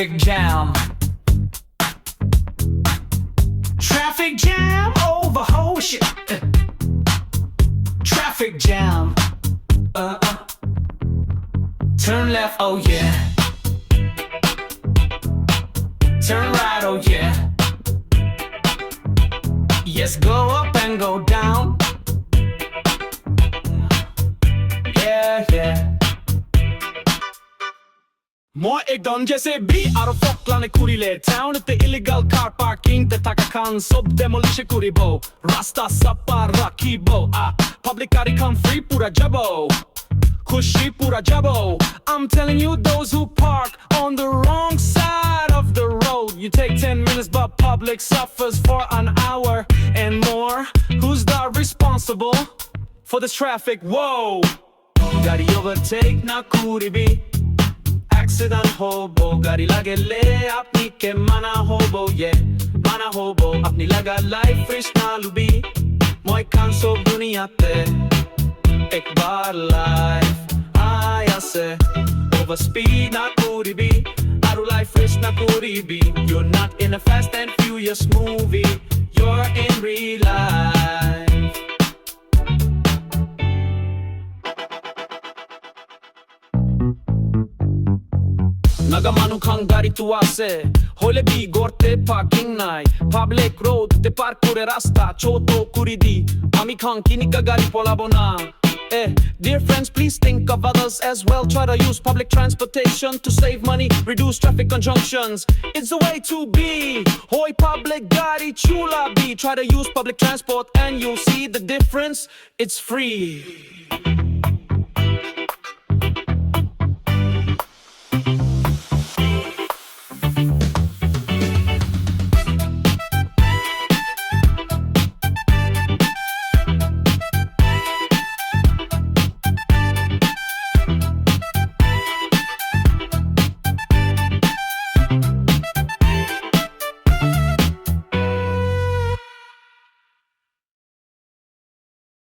Traffic jam. Traffic jam over whole shit. Traffic jam. Turn left, oh yeah. Turn right, oh yeah. Yes, go up and go down. Yeah, yeah. Moi ekdom jese bi aro Falkland kurile town the illegal car parking te takakan sob demolish kuribo rasta sapa rakibo public car come free pura jabo Khushi pura jabo. I'm telling you, those who park on the wrong side of the road, you take 10 minutes but public suffers for an hour and more. Who's the responsible for this traffic? Whoa, gari overtake Nakuribi. Accident hobo, gari lage le apni ke mana hobo, yeah, mana hobo. Apni laga life fresh na lubi, moi kanso duniya te. Ek baar life aaya se, over speed Nakuribi, aru life fresh Nakuribi. You're not in a Fast and Furious movie, you're in real life. Nagamanu khangari tuase hole bi gorte parking nai public road te park kore rasta choto kuridi ami khang kinika gari polabo na. Dear friends, please think of others as well. Try to use public transportation to save money, reduce traffic conjunctions. It's the way to be. Hoi public gari chula bi. Try to use public transport and you'll see the difference. It's free.